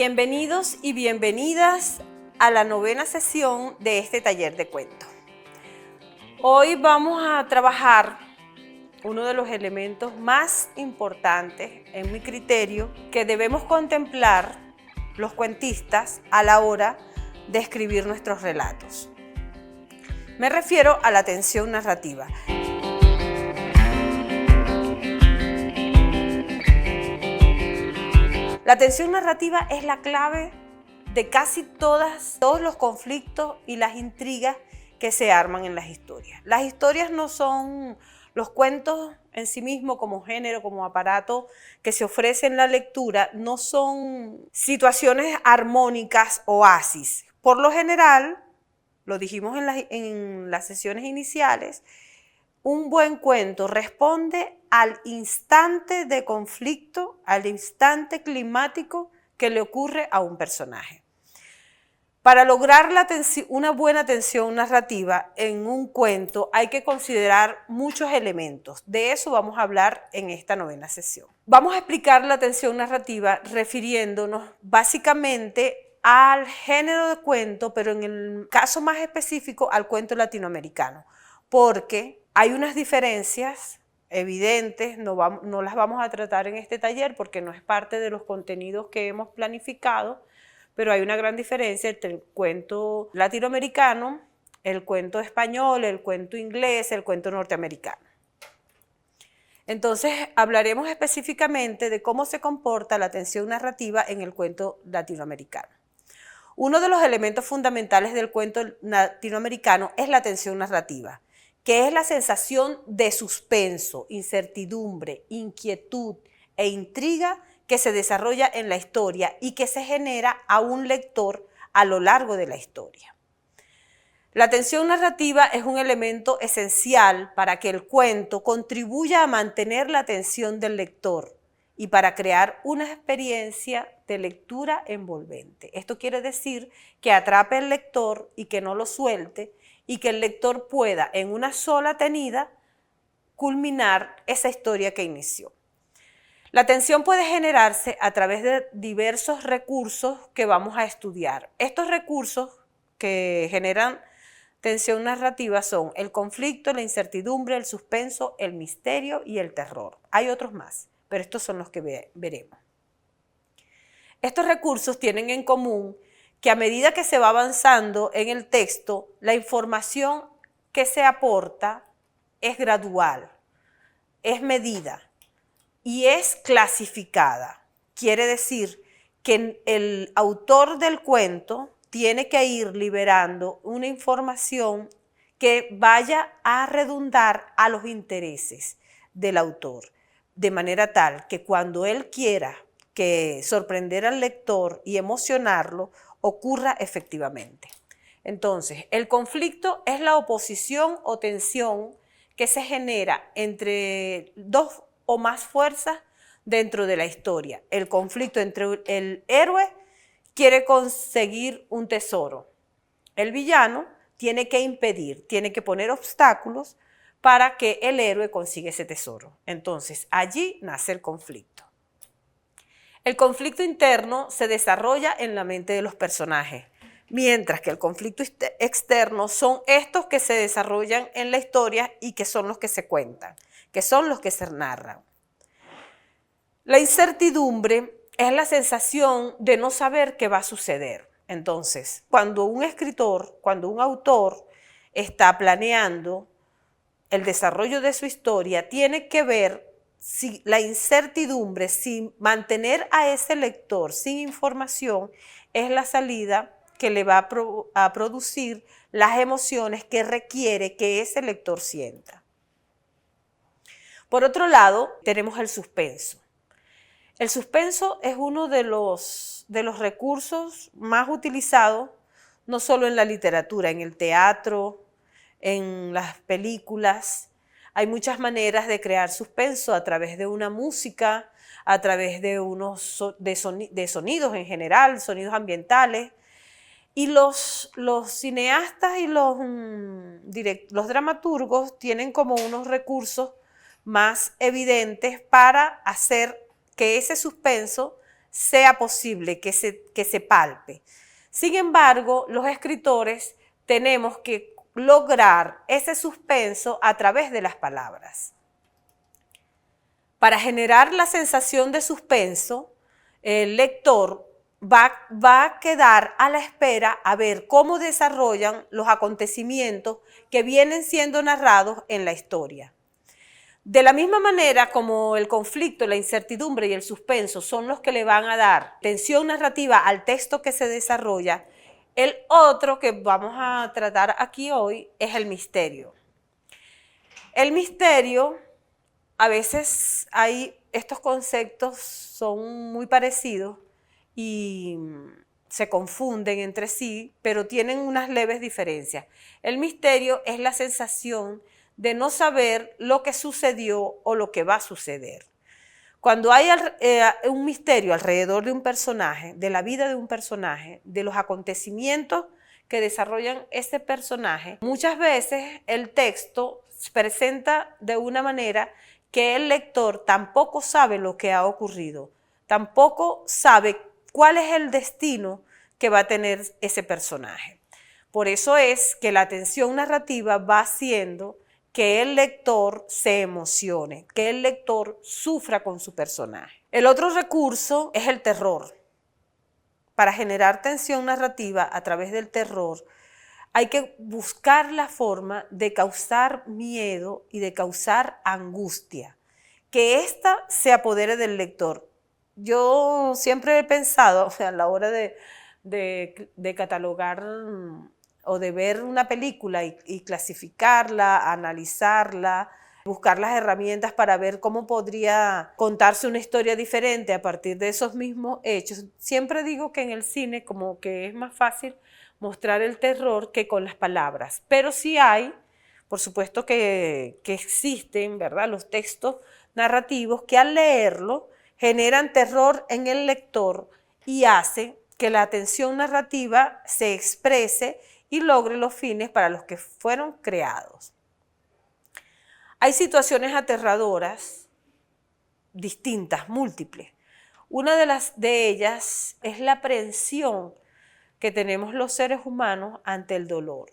Bienvenidos y bienvenidas a la 9ª sesión de este taller de cuento. Hoy vamos a trabajar uno de los elementos más importantes, en mi criterio, que debemos contemplar los cuentistas a la hora de escribir nuestros relatos. Me refiero a la tensión narrativa. La tensión narrativa es la clave de casi todos los conflictos y las intrigas que se arman en las historias. Las historias no son los cuentos en sí mismos como género, como aparato que se ofrece en la lectura, no son situaciones armónicas o oasis. Por lo general, lo dijimos en las sesiones iniciales, un buen cuento responde al instante de conflicto, al instante climático que le ocurre a un personaje. Para lograr una buena tensión narrativa en un cuento hay que considerar muchos elementos. De eso vamos a hablar en esta 9ª sesión. Vamos a explicar la tensión narrativa refiriéndonos básicamente al género de cuento, pero en el caso más específico al cuento latinoamericano, porque hay unas diferencias evidentes, no las vamos a tratar en este taller porque no es parte de los contenidos que hemos planificado, pero hay una gran diferencia entre el cuento latinoamericano, el cuento español, el cuento inglés, el cuento norteamericano. Entonces hablaremos específicamente de cómo se comporta la tensión narrativa en el cuento latinoamericano. Uno de los elementos fundamentales del cuento latinoamericano es la tensión narrativa, que es la sensación de suspenso, incertidumbre, inquietud e intriga que se desarrolla en la historia y que se genera a un lector a lo largo de la historia. La tensión narrativa es un elemento esencial para que el cuento contribuya a mantener la atención del lector y para crear una experiencia de lectura envolvente. Esto quiere decir que atrape al lector y que no lo suelte, y que el lector pueda en una sola tenida culminar esa historia que inició. La tensión puede generarse a través de diversos recursos que vamos a estudiar. Estos recursos que generan tensión narrativa son el conflicto, la incertidumbre, el suspenso, el misterio y el terror. Hay otros más, pero estos son los que veremos. Estos recursos tienen en común que a medida que se va avanzando en el texto, la información que se aporta es gradual, es medida y es clasificada. Quiere decir que el autor del cuento tiene que ir liberando una información que vaya a redundar a los intereses del autor, de manera tal que cuando él quiera sorprender al lector y emocionarlo, ocurra efectivamente. Entonces, el conflicto es la oposición o tensión que se genera entre dos o más fuerzas dentro de la historia. El conflicto entre el héroe quiere conseguir un tesoro. El villano tiene que impedir, tiene que poner obstáculos para que el héroe consiga ese tesoro. Entonces, allí nace el conflicto. El conflicto interno se desarrolla en la mente de los personajes, mientras que el conflicto externo son estos que se desarrollan en la historia y que son los que se cuentan, que son los que se narran. La incertidumbre es la sensación de no saber qué va a suceder. Entonces, cuando un escritor, cuando un autor está planeando el desarrollo de su historia, tiene que ver si la incertidumbre, si mantener a ese lector sin información es la salida que le va a producir las emociones que requiere que ese lector sienta. Por otro lado, tenemos el suspenso. El suspenso es uno de los recursos más utilizados, no solo en la literatura, en el teatro, en las películas. Hay muchas maneras de crear suspenso a través de una música, a través de de sonidos en general, sonidos ambientales. Y los cineastas y los dramaturgos tienen como unos recursos más evidentes para hacer que ese suspenso sea posible que se palpe. Sin embargo, los escritores tenemos que lograr ese suspenso a través de las palabras. Para generar la sensación de suspenso, el lector va a quedar a la espera a ver cómo desarrollan los acontecimientos que vienen siendo narrados en la historia. De la misma manera como el conflicto, la incertidumbre y el suspenso son los que le van a dar tensión narrativa al texto que se desarrolla, el otro que vamos a tratar aquí hoy es el misterio. El misterio, a veces estos conceptos son muy parecidos y se confunden entre sí, pero tienen unas leves diferencias. El misterio es la sensación de no saber lo que sucedió o lo que va a suceder. Cuando hay un misterio alrededor de un personaje, de la vida de un personaje, de los acontecimientos que desarrollan ese personaje, muchas veces el texto se presenta de una manera que el lector tampoco sabe lo que ha ocurrido, tampoco sabe cuál es el destino que va a tener ese personaje. Por eso es que la tensión narrativa va haciendo que el lector se emocione, que el lector sufra con su personaje. El otro recurso es el terror. Para generar tensión narrativa a través del terror, hay que buscar la forma de causar miedo y de causar angustia, que ésta se apodere del lector. Yo siempre he pensado, a la hora de catalogar o de ver una película y clasificarla, analizarla, buscar las herramientas para ver cómo podría contarse una historia diferente a partir de esos mismos hechos. Siempre digo que en el cine como que es más fácil mostrar el terror que con las palabras, pero sí hay, por supuesto que existen, ¿verdad?, los textos narrativos que al leerlo generan terror en el lector y hacen que la tensión narrativa se exprese y logre los fines para los que fueron creados. Hay situaciones aterradoras, distintas, múltiples. Una de ellas es la aprehensión que tenemos los seres humanos ante el dolor.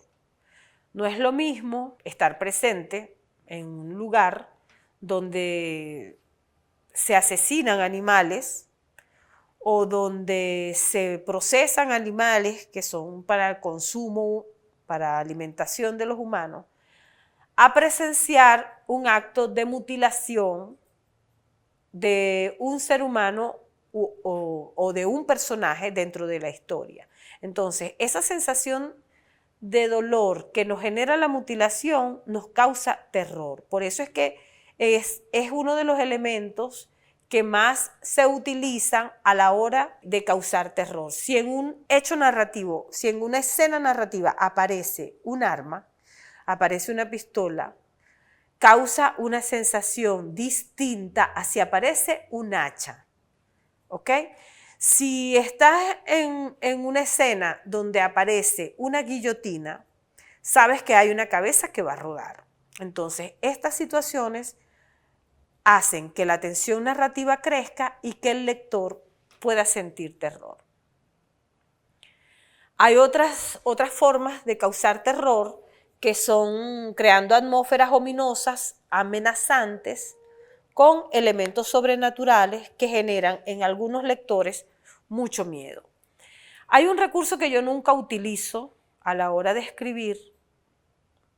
No es lo mismo estar presente en un lugar donde se asesinan animales o donde se procesan animales que son para el consumo, para alimentación de los humanos, a presenciar un acto de mutilación de un ser humano o de un personaje dentro de la historia. Entonces, esa sensación de dolor que nos genera la mutilación nos causa terror. Por eso es que es uno de los elementos que más se utilizan a la hora de causar terror. Si en un hecho narrativo, si en una escena narrativa aparece un arma, aparece una pistola, causa una sensación distinta a si aparece un hacha. ¿Ok? Si estás en una escena donde aparece una guillotina, sabes que hay una cabeza que va a rodar. Entonces, estas situaciones hacen que la tensión narrativa crezca y que el lector pueda sentir terror. Hay otras formas de causar terror que son creando atmósferas ominosas, amenazantes, con elementos sobrenaturales que generan en algunos lectores mucho miedo. Hay un recurso que yo nunca utilizo a la hora de escribir,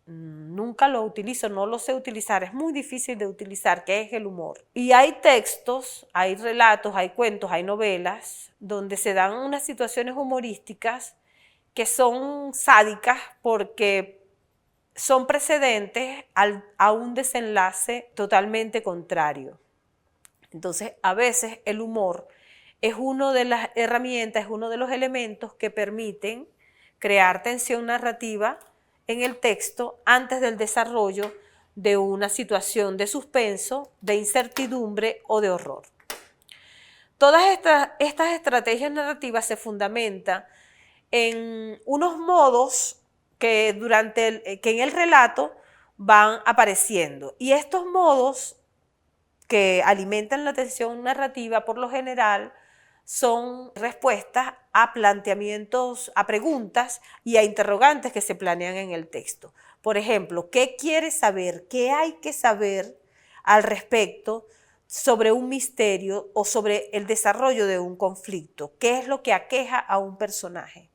nunca lo utilizo, no lo sé utilizar, es muy difícil de utilizar, que es el humor. Y hay textos, hay relatos, hay cuentos, hay novelas, donde se dan unas situaciones humorísticas que son sádicas porque son precedentes a un desenlace totalmente contrario. Entonces, a veces el humor es una de las herramientas, es uno de los elementos que permiten crear tensión narrativa en el texto antes del desarrollo de una situación de suspenso, de incertidumbre o de horror. Todas estas estrategias narrativas se fundamentan en unos modos que en el relato van apareciendo. Y estos modos que alimentan la tensión narrativa, por lo general, son respuestas a planteamientos, a preguntas y a interrogantes que se planean en el texto. Por ejemplo, ¿qué quieres saber? ¿Qué hay que saber al respecto sobre un misterio o sobre el desarrollo de un conflicto? ¿Qué es lo que aqueja a un personaje?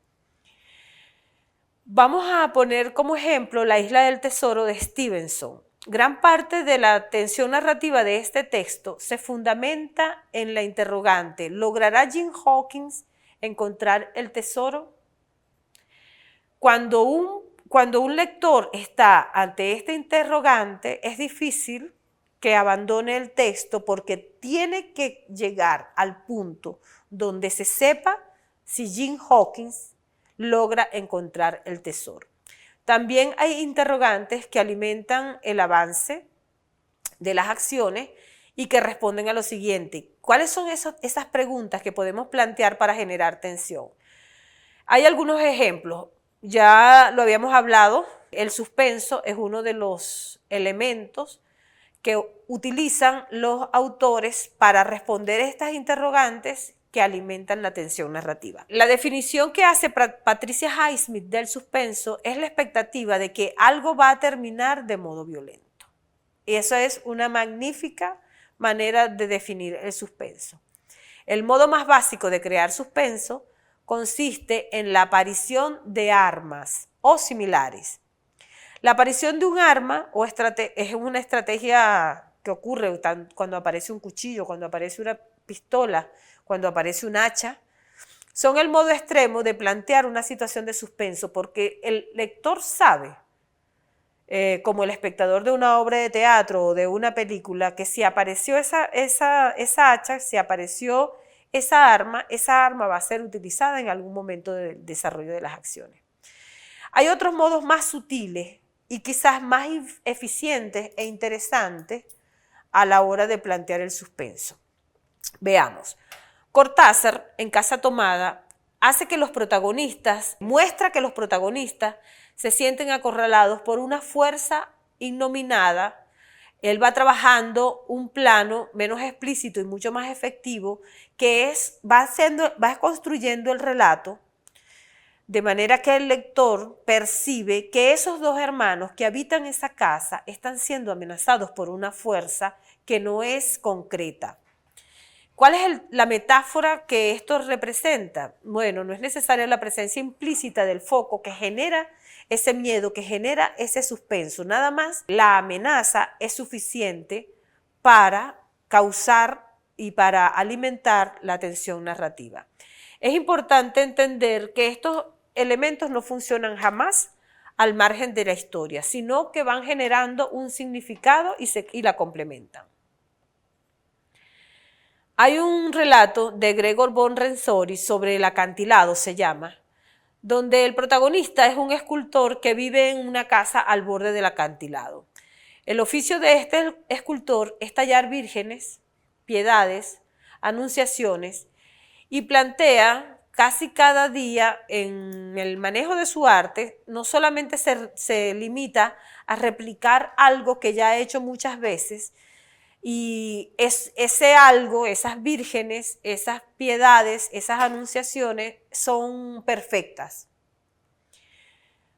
Vamos a poner como ejemplo La Isla del Tesoro de Stevenson. Gran parte de la tensión narrativa de este texto se fundamenta en la interrogante: ¿logrará Jim Hawkins encontrar el tesoro? Cuando un lector está ante este interrogante, es difícil que abandone el texto porque tiene que llegar al punto donde se sepa si Jim Hawkins logra encontrar el tesoro. También hay interrogantes que alimentan el avance de las acciones y que responden a lo siguiente: ¿cuáles son esas preguntas que podemos plantear para generar tensión? Hay algunos ejemplos, ya lo habíamos hablado, el suspenso es uno de los elementos que utilizan los autores para responder estas interrogantes que alimentan la tensión narrativa. La definición que hace Patricia Highsmith del suspenso es la expectativa de que algo va a terminar de modo violento. Y eso es una magnífica manera de definir el suspenso. El modo más básico de crear suspenso consiste en la aparición de armas o similares. La aparición de un arma es una estrategia que ocurre cuando aparece un cuchillo, cuando aparece una pistola, cuando aparece un hacha. Son el modo extremo de plantear una situación de suspenso porque el lector sabe, como el espectador de una obra de teatro o de una película, que si apareció esa hacha, si apareció esa arma va a ser utilizada en algún momento del desarrollo de las acciones. Hay otros modos más sutiles y quizás más eficientes e interesantes a la hora de plantear el suspenso. Veamos. Cortázar, en Casa Tomada, muestra que los protagonistas se sienten acorralados por una fuerza innominada. Él va trabajando un plano menos explícito y mucho más efectivo, que va construyendo el relato de manera que el lector percibe que esos dos hermanos que habitan esa casa están siendo amenazados por una fuerza que no es concreta. ¿Cuál es la metáfora que esto representa? Bueno, no es necesaria la presencia implícita del foco que genera ese miedo, que genera ese suspenso. Nada más la amenaza es suficiente para causar y para alimentar la tensión narrativa. Es importante entender que estos elementos no funcionan jamás al margen de la historia, sino que van generando un significado y la complementan. Hay un relato de Gregor von Rensori sobre el acantilado, se llama, donde el protagonista es un escultor que vive en una casa al borde del acantilado. El oficio de este escultor es tallar vírgenes, piedades, anunciaciones, y plantea casi cada día en el manejo de su arte, no solamente se limita a replicar algo que ya ha hecho muchas veces, y ese algo, esas vírgenes, esas piedades, esas anunciaciones son perfectas.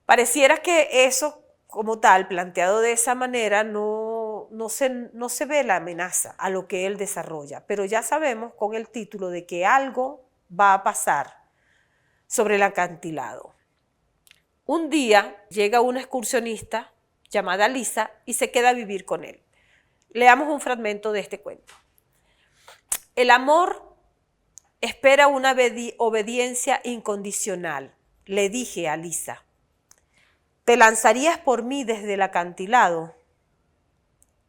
Pareciera que eso como tal, planteado de esa manera, no se ve la amenaza a lo que él desarrolla, pero ya sabemos con el título de que algo va a pasar sobre el acantilado. Un día llega una excursionista llamada Lisa y se queda a vivir con él. Leamos un fragmento de este cuento. El amor espera una obediencia incondicional. Le dije a Lisa: ¿te lanzarías por mí desde el acantilado?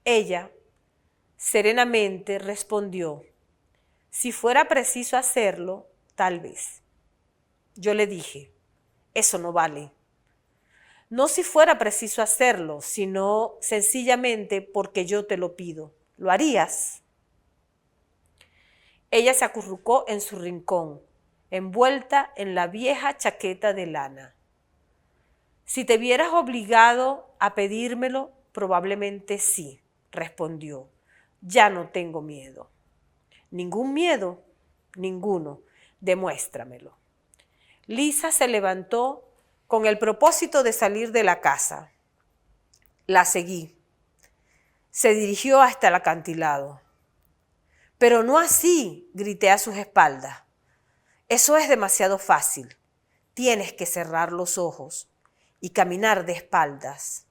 Ella serenamente respondió: si fuera preciso hacerlo, tal vez. Yo le dije: eso no vale. No si fuera preciso hacerlo, sino sencillamente porque yo te lo pido. ¿Lo harías? Ella se acurrucó en su rincón, envuelta en la vieja chaqueta de lana. Si te vieras obligado a pedírmelo, probablemente sí, respondió. Ya no tengo miedo. ¿Ningún miedo? Ninguno. Demuéstramelo. Lisa se levantó con el propósito de salir de la casa. La seguí. Se dirigió hasta el acantilado. Pero no así, grité a sus espaldas. Eso es demasiado fácil. Tienes que cerrar los ojos y caminar de espaldas,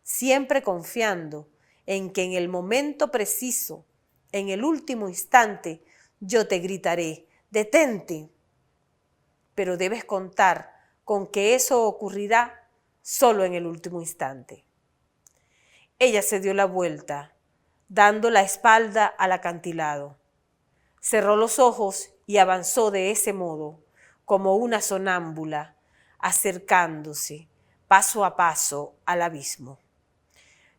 siempre confiando en que en el momento preciso, en el último instante, yo te gritaré, detente. Pero debes contar con que eso ocurrirá solo en el último instante. Ella se dio la vuelta, dando la espalda al acantilado. Cerró los ojos y avanzó de ese modo, como una sonámbula, acercándose paso a paso al abismo.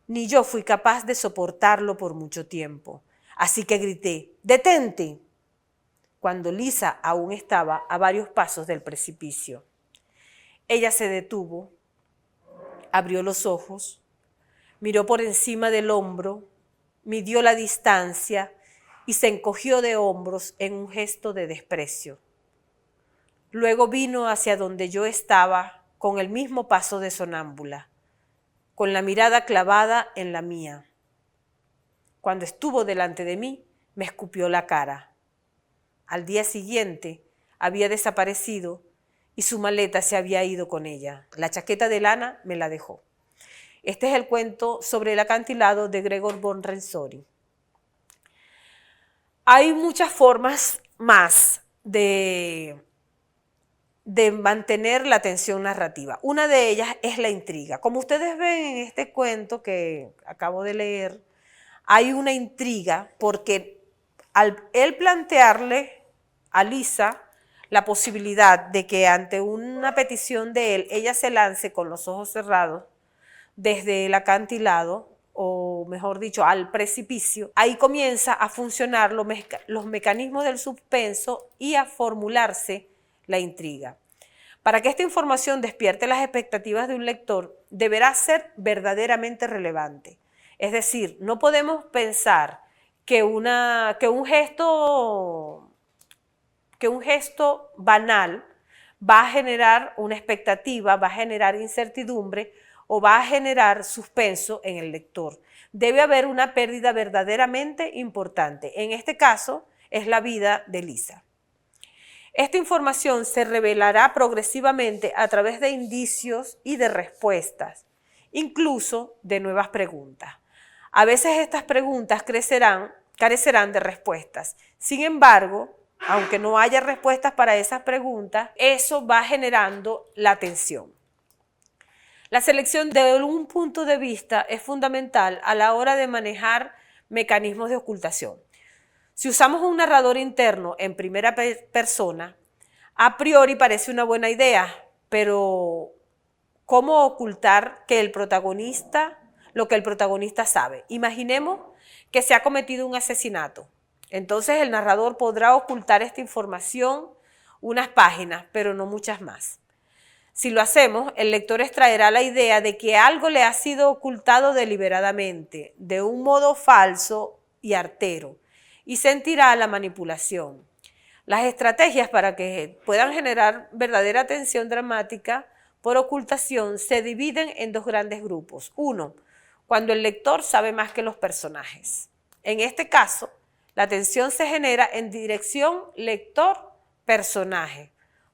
Ni yo fui capaz de soportarlo por mucho tiempo, así que grité, ¡detente!, cuando Lisa aún estaba a varios pasos del precipicio. Ella se detuvo, abrió los ojos, miró por encima del hombro, midió la distancia y se encogió de hombros en un gesto de desprecio. Luego vino hacia donde yo estaba con el mismo paso de sonámbula, con la mirada clavada en la mía. Cuando estuvo delante de mí, me escupió la cara. Al día siguiente había desaparecido y su maleta se había ido con ella. La chaqueta de lana me la dejó. Este es el cuento sobre el acantilado de Gregor von Rensori. Hay muchas formas más de mantener la tensión narrativa. Una de ellas es la intriga. Como ustedes ven en este cuento que acabo de leer, hay una intriga porque al él plantearle a Lisa la posibilidad de que ante una petición de él, ella se lance con los ojos cerrados desde el acantilado, o mejor dicho, al precipicio, ahí comienza a funcionar los mecanismos del suspenso y a formularse la intriga. Para que esta información despierte las expectativas de un lector, deberá ser verdaderamente relevante. Es decir, no podemos pensar que un gesto banal va a generar una expectativa, va a generar incertidumbre o va a generar suspenso en el lector. Debe haber una pérdida verdaderamente importante. En este caso, es la vida de Lisa. Esta información se revelará progresivamente a través de indicios y de respuestas, incluso de nuevas preguntas. A veces estas preguntas carecerán de respuestas. Sin embargo, aunque no haya respuestas para esas preguntas, eso va generando la tensión. La selección de un punto de vista es fundamental a la hora de manejar mecanismos de ocultación. Si usamos un narrador interno en primera persona, a priori parece una buena idea, pero ¿cómo ocultar lo que el protagonista sabe? Imaginemos que se ha cometido un asesinato. Entonces el narrador podrá ocultar esta información unas páginas, pero no muchas más. Si lo hacemos, el lector extraerá la idea de que algo le ha sido ocultado deliberadamente, de un modo falso y artero, y sentirá la manipulación. Las estrategias para que puedan generar verdadera tensión dramática por ocultación se dividen en dos grandes grupos. Uno, cuando el lector sabe más que los personajes. En este caso, la tensión se genera en dirección lector-personaje,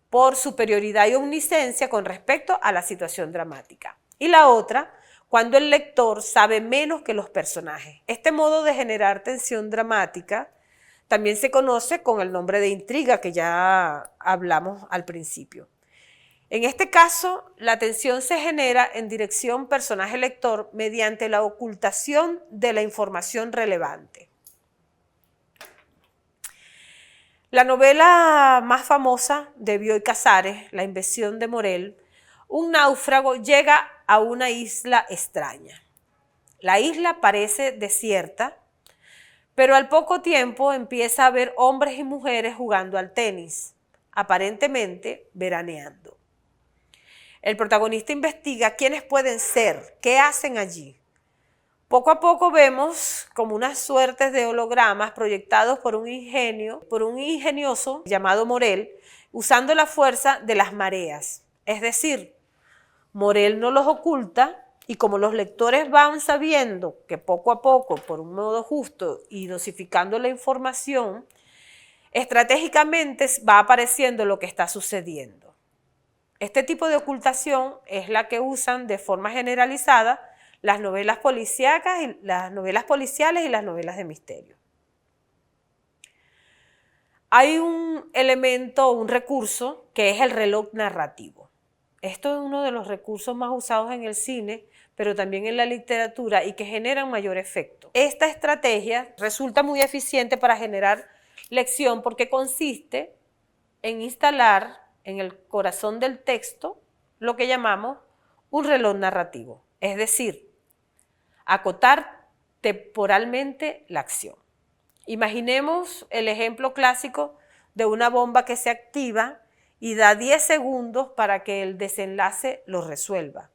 por superioridad y omnisciencia con respecto a la situación dramática. Y la otra, cuando el lector sabe menos que los personajes. Este modo de generar tensión dramática también se conoce con el nombre de intriga, que ya hablamos al principio. En este caso, la tensión se genera en dirección personaje-lector mediante la ocultación de la información relevante. La novela más famosa de Bioy Casares, La Invención de Morel, un náufrago llega a una isla extraña. La isla parece desierta, pero al poco tiempo empieza a ver hombres y mujeres jugando al tenis, aparentemente veraneando. El protagonista investiga quiénes pueden ser, qué hacen allí. Poco a poco vemos como unas suertes de hologramas proyectados por un ingenioso llamado Morel, usando la fuerza de las mareas. Es decir, Morel no los oculta y como los lectores van sabiendo que poco a poco, por un modo justo y dosificando la información, estratégicamente va apareciendo lo que está sucediendo. Este tipo de ocultación es la que usan de forma generalizada las novelas policíacas, las novelas policiales y las novelas de misterio. Hay un elemento, un recurso, que es el reloj narrativo. Esto es uno de los recursos más usados en el cine, pero también en la literatura y que generan mayor efecto. Esta estrategia resulta muy eficiente para generar lección porque consiste en instalar en el corazón del texto lo que llamamos un reloj narrativo, es decir, acotar temporalmente la acción. Imaginemos el ejemplo clásico de una bomba que se activa y da 10 segundos para que el desenlace lo resuelva.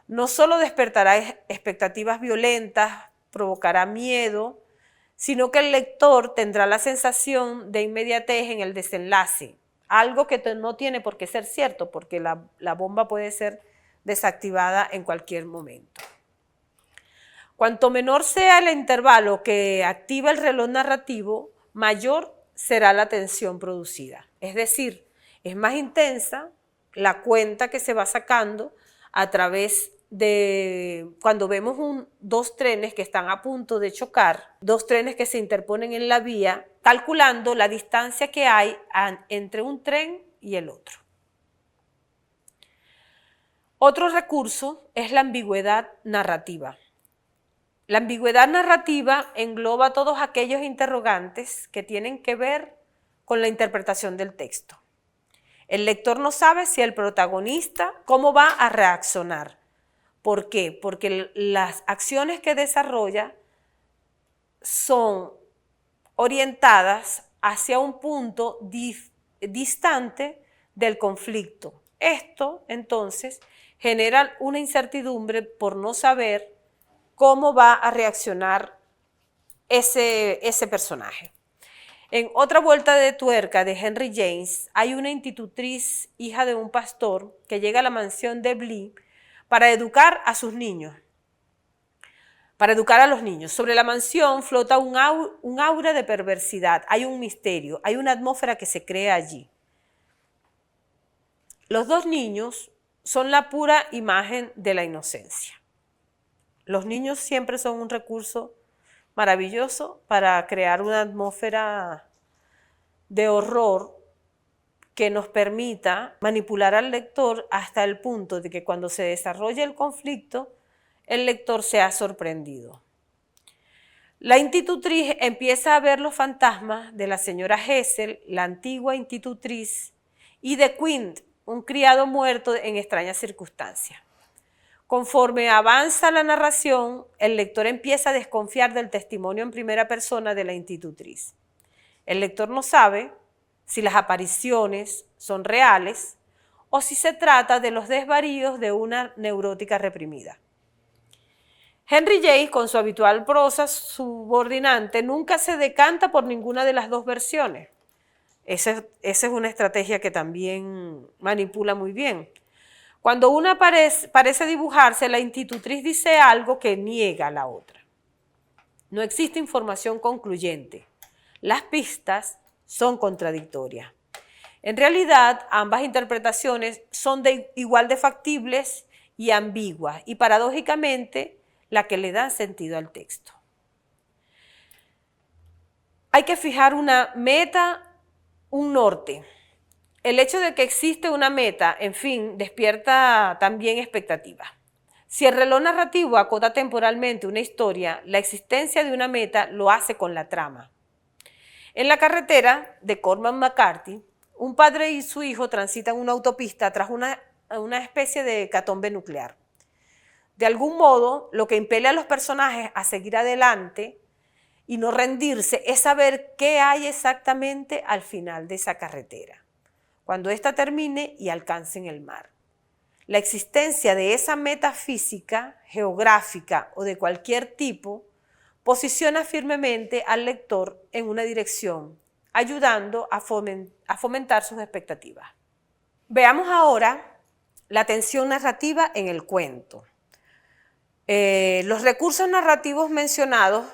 No solo despertará expectativas violentas, provocará miedo, sino que el lector tendrá la sensación de inmediatez en el desenlace, algo que no tiene por qué ser cierto, porque la bomba puede ser desactivada en cualquier momento. Cuanto menor sea el intervalo que activa el reloj narrativo, mayor será la tensión producida. Es decir, es más intensa la cuenta que se va sacando a través de cuando vemos dos trenes que están a punto de chocar, dos trenes que se interponen en la vía, calculando la distancia que hay entre un tren y el otro. Otro recurso es la ambigüedad narrativa. La ambigüedad narrativa engloba todos aquellos interrogantes que tienen que ver con la interpretación del texto. El lector no sabe si el protagonista, cómo va a reaccionar. ¿Por qué? Porque las acciones que desarrolla son orientadas hacia un punto distante del conflicto. Esto, entonces, genera una incertidumbre por no saber cómo va a reaccionar ese personaje. En Otra vuelta de tuerca de Henry James, hay una institutriz, hija de un pastor, que llega a la mansión de Blee para educar a sus niños. Para educar a los niños. Sobre la mansión flota un aura de perversidad, hay un misterio, hay una atmósfera que se crea allí. Los dos niños son la pura imagen de la inocencia. Los niños siempre son un recurso maravilloso para crear una atmósfera de horror que nos permita manipular al lector hasta el punto de que cuando se desarrolle el conflicto, el lector sea sorprendido. La institutriz empieza a ver los fantasmas de la señora Hessel, la antigua institutriz, y de Quint, un criado muerto en extrañas circunstancias. Conforme avanza la narración, el lector empieza a desconfiar del testimonio en primera persona de la institutriz. El lector no sabe si las apariciones son reales o si se trata de los desvaríos de una neurótica reprimida. Henry James, con su habitual prosa subordinante, nunca se decanta por ninguna de las dos versiones. Esa es una estrategia que también manipula muy bien. Cuando una parece dibujarse, la institutriz dice algo que niega a la otra. No existe información concluyente. Las pistas son contradictorias. En realidad, ambas interpretaciones son igual de factibles y ambiguas, y paradójicamente, la que le da sentido al texto. Hay que fijar una meta, un norte. El hecho de que existe una meta, en fin, despierta también expectativas. Si el reloj narrativo acota temporalmente una historia, la existencia de una meta lo hace con la trama. En La carretera, de Cormac McCarthy, un padre y su hijo transitan una autopista tras una especie de hecatombe nuclear. De algún modo, lo que impele a los personajes a seguir adelante y no rendirse es saber qué hay exactamente al final de esa carretera, cuando ésta termine y alcancen el mar. La existencia de esa metafísica, geográfica o de cualquier tipo posiciona firmemente al lector en una dirección, ayudando a fomentar sus expectativas. Veamos ahora la tensión narrativa en el cuento. Los recursos narrativos mencionados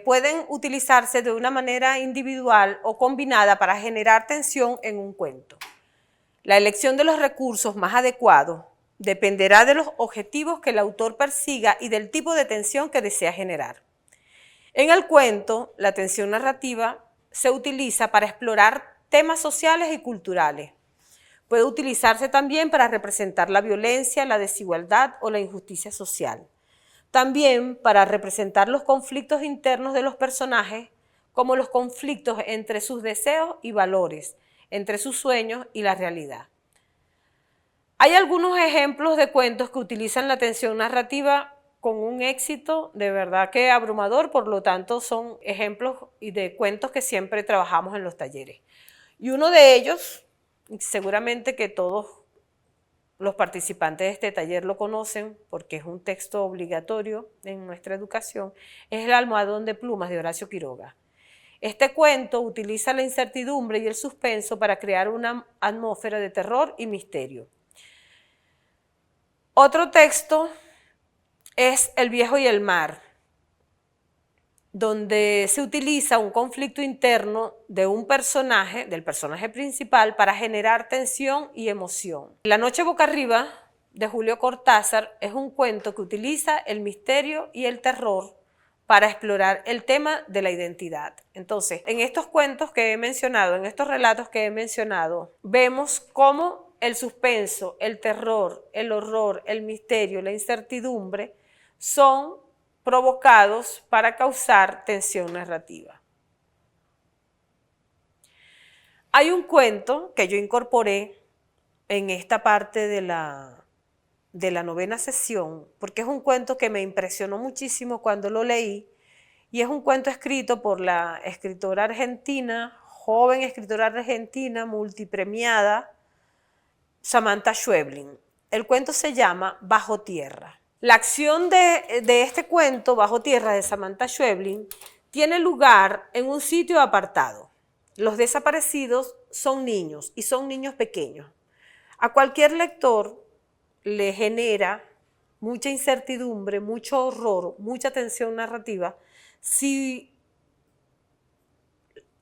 pueden utilizarse de una manera individual o combinada para generar tensión en un cuento. La elección de los recursos más adecuados dependerá de los objetivos que el autor persiga y del tipo de tensión que desea generar. En el cuento, la tensión narrativa se utiliza para explorar temas sociales y culturales. Puede utilizarse también para representar la violencia, la desigualdad o la injusticia social. También para representar los conflictos internos de los personajes, como los conflictos entre sus deseos y valores, entre sus sueños y la realidad. Hay algunos ejemplos de cuentos que utilizan la tensión narrativa con un éxito de verdad que abrumador, por lo tanto son ejemplos de cuentos que siempre trabajamos en los talleres. Y uno de ellos, seguramente que todos los participantes de este taller lo conocen porque es un texto obligatorio en nuestra educación, es El almohadón de plumas de Horacio Quiroga. Este cuento utiliza la incertidumbre y el suspenso para crear una atmósfera de terror y misterio. Otro texto es El viejo y el mar, donde se utiliza un conflicto interno de un personaje, del personaje principal, para generar tensión y emoción. La noche boca arriba, de Julio Cortázar, es un cuento que utiliza el misterio y el terror para explorar el tema de la identidad. Entonces, en estos cuentos que he mencionado, en estos relatos que he mencionado, vemos cómo el suspenso, el terror, el horror, el misterio, la incertidumbre son provocados para causar tensión narrativa. Hay un cuento que yo incorporé en esta parte de la novena sesión, porque es un cuento que me impresionó muchísimo cuando lo leí, y es un cuento escrito por la escritora argentina, joven escritora argentina, multipremiada, Samantha Schweblin. El cuento se llama Bajo Tierra. La acción de este cuento, Bajo Tierra, de Samantha Schweblin, tiene lugar en un sitio apartado. Los desaparecidos son niños, y son niños pequeños. A cualquier lector le genera mucha incertidumbre, mucho horror, mucha tensión narrativa, si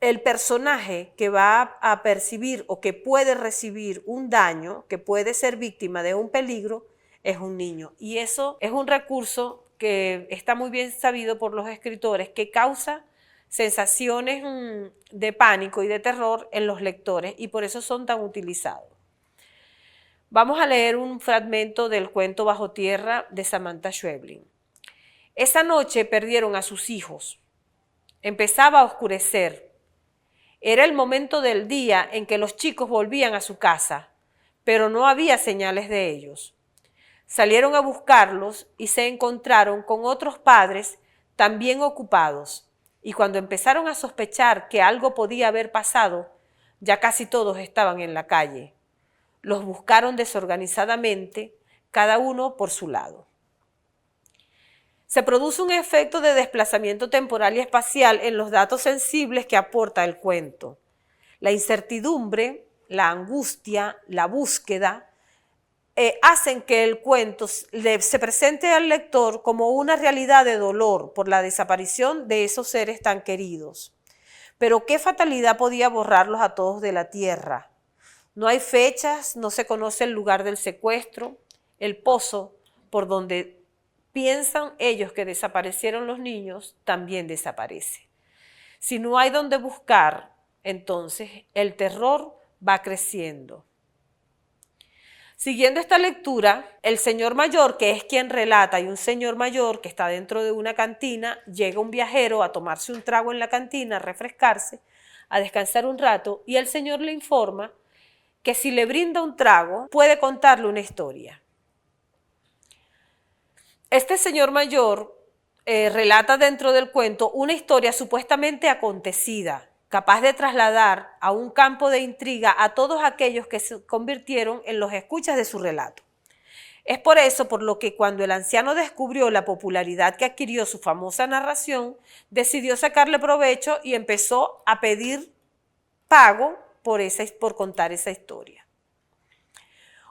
el personaje que va a percibir o que puede recibir un daño, que puede ser víctima de un peligro, es un niño. Y eso es un recurso que está muy bien sabido por los escritores, que causa sensaciones de pánico y de terror en los lectores, y por eso son tan utilizados. Vamos a leer un fragmento del cuento Bajo Tierra de Samantha Schweblin. Esa noche perdieron a sus hijos. Empezaba a oscurecer. Era el momento del día en que los chicos volvían a su casa, pero no había señales de ellos. Salieron a buscarlos y se encontraron con otros padres también ocupados, y cuando empezaron a sospechar que algo podía haber pasado, ya casi todos estaban en la calle. Los buscaron desorganizadamente, cada uno por su lado. Se produce un efecto de desplazamiento temporal y espacial en los datos sensibles que aporta el cuento. La incertidumbre, la angustia, la búsqueda, hacen que el cuento se presente al lector como una realidad de dolor por la desaparición de esos seres tan queridos. Pero qué fatalidad podía borrarlos a todos de la tierra. No hay fechas, no se conoce el lugar del secuestro, el pozo por donde piensan ellos que desaparecieron los niños también desaparece. Si no hay donde buscar, entonces el terror va creciendo. Siguiendo esta lectura, el señor mayor, que es quien relata, y un señor mayor que está dentro de una cantina, llega un viajero a tomarse un trago en la cantina, a refrescarse, a descansar un rato, y el señor le informa que si le brinda un trago, puede contarle una historia. Este señor mayor relata dentro del cuento una historia supuestamente acontecida, capaz de trasladar a un campo de intriga a todos aquellos que se convirtieron en los escuchas de su relato. Es por eso por lo que cuando el anciano descubrió la popularidad que adquirió su famosa narración, decidió sacarle provecho y empezó a pedir pago por contar esa historia.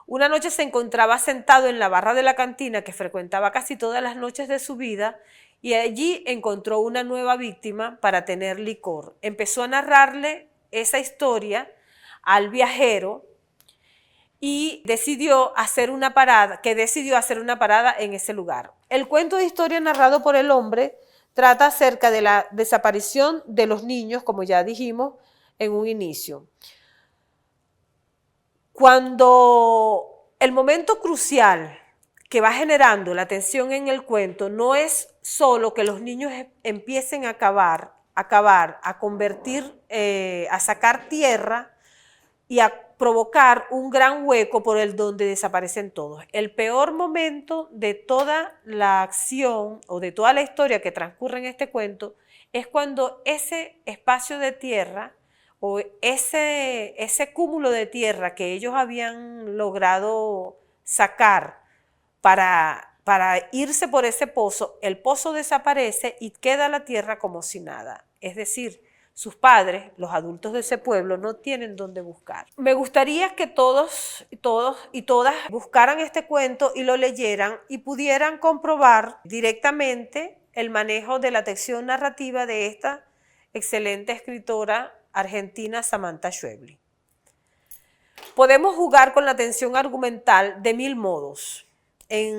Una noche se encontraba sentado en la barra de la cantina que frecuentaba casi todas las noches de su vida y allí encontró una nueva víctima para tener licor. Empezó a narrarle esa historia al viajero y decidió hacer una parada en ese lugar. El cuento de historia narrado por el hombre trata acerca de la desaparición de los niños, como ya dijimos en un inicio. Cuando el momento crucial que va generando la tensión en el cuento no es solo que los niños empiecen a sacar tierra y a provocar un gran hueco por el donde desaparecen todos. El peor momento de toda la acción o de toda la historia que transcurre en este cuento es cuando ese espacio de tierra o ese cúmulo de tierra que ellos habían logrado sacar para irse por ese pozo, el pozo desaparece y queda la tierra como si nada. Es decir, sus padres, los adultos de ese pueblo, no tienen dónde buscar. Me gustaría que todos y todas buscaran este cuento y lo leyeran y pudieran comprobar directamente el manejo de la tensión narrativa de esta excelente escritora argentina Samantha Schweblin. Podemos jugar con la tensión argumental de 1000 modos. Hay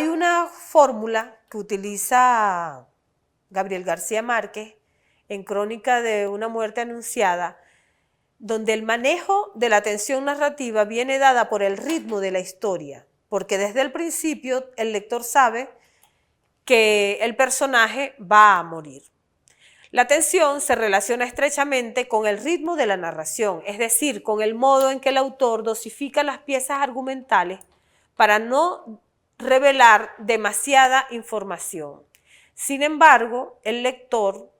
una fórmula que utiliza Gabriel García Márquez en Crónica de una muerte anunciada, donde el manejo de la tensión narrativa viene dada por el ritmo de la historia, porque desde el principio el lector sabe que el personaje va a morir. La tensión se relaciona estrechamente con el ritmo de la narración, es decir, con el modo en que el autor dosifica las piezas argumentales para no revelar demasiada información. Sin embargo, el lector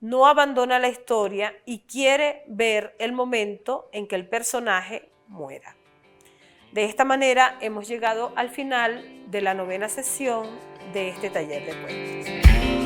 no abandona la historia y quiere ver el momento en que el personaje muera. De esta manera hemos llegado al final de la 9ª sesión de este taller de cuentos.